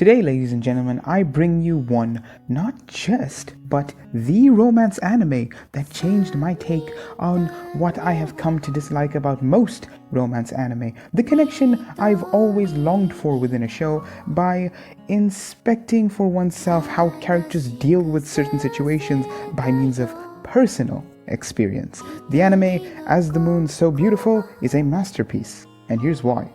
Today, ladies and gentlemen, I bring you one, not just, but the romance anime that changed my take on what I have come to dislike about most romance anime. The connection I've always longed for within a show by inspecting for oneself how characters deal with certain situations by means of personal experience. The anime, As the Moon So Beautiful, is a masterpiece, and here's why.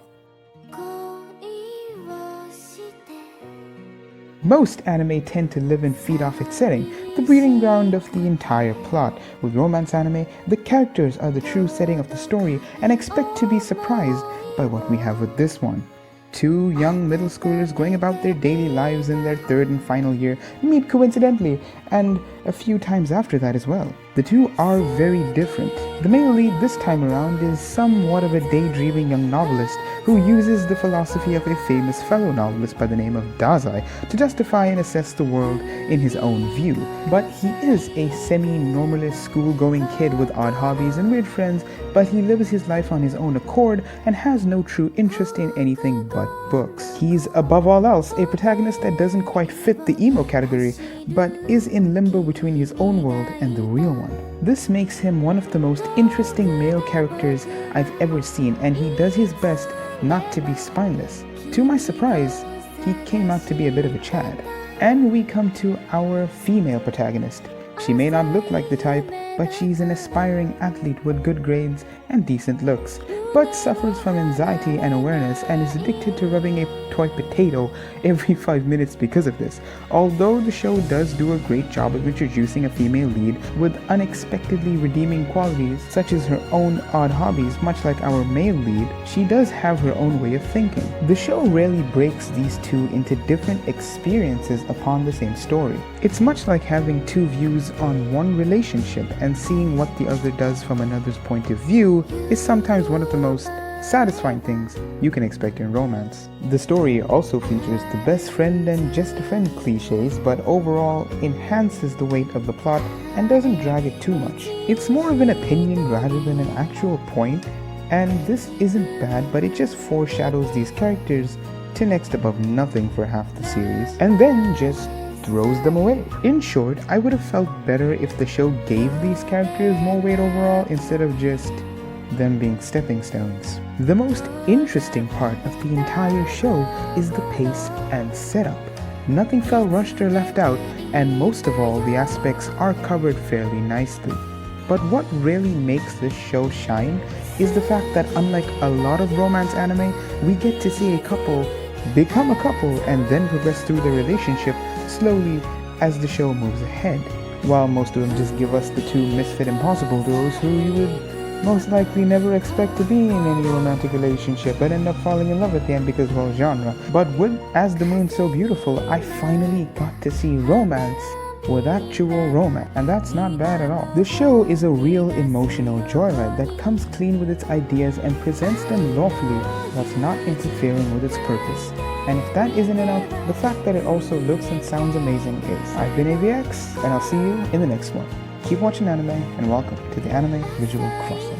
Most anime tend to live and feed off its setting, the breeding ground of the entire plot. With romance anime, the characters are the true setting of the story, and expect to be surprised by what we have with this one. Two young middle schoolers going about their daily lives in their third and final year meet coincidentally, and a few times after that as well. The two are very different. The male lead this time around is somewhat of a daydreaming young novelist who uses the philosophy of a famous fellow novelist by the name of Dazai to justify and assess the world in his own view. But he is a semi-normalist school-going kid with odd hobbies and weird friends, but he lives his life on his own accord and has no true interest in anything but books. He's above all else a protagonist that doesn't quite fit the emo category, but is in limbo between his own world and the real one. This makes him one of the most interesting male characters I've ever seen, and he does his best not to be spineless. To my surprise, he came out to be a bit of a Chad. And we come to our female protagonist. She may not look like the type, but she's an aspiring athlete with good grades and decent looks, but suffers from anxiety and awareness and is addicted to rubbing a toy potato every 5 minutes because of this. Although the show does do a great job of introducing a female lead with unexpectedly redeeming qualities such as her own odd hobbies, much like our male lead, she does have her own way of thinking. The show rarely breaks these two into different experiences upon the same story. It's much like having two views on one relationship, and seeing what the other does from another's point of view is sometimes one of the most satisfying things you can expect in romance. The story also features the best friend and just a friend cliches, but overall enhances the weight of the plot and doesn't drag it too much. It's more of an opinion rather than an actual point, and this isn't bad, but it just foreshadows these characters to next above nothing for half the series, and then just throws them away. In short, I would have felt better if the show gave these characters more weight overall instead of just them being stepping stones. The most interesting part of the entire show is the pace and setup. Nothing felt rushed or left out, and most of all, the aspects are covered fairly nicely. But what really makes this show shine is the fact that unlike a lot of romance anime, we get to see a couple become a couple and then progress through their relationship slowly as the show moves ahead, while most of them just give us the two misfit impossible duos who you would most likely never expect to be in any romantic relationship but end up falling in love at the end because, well, genre. But with As the Moon So Beautiful, I finally got to see romance with actual romance, and that's not bad at all. The show is a real emotional joyride that comes clean with its ideas and presents them lawfully whilst not interfering with its purpose. And if that isn't enough, the fact that it also looks and sounds amazing is. I've been AVX, and I'll see you in the next one. Keep watching anime, and welcome to the Anime Visual Crossing.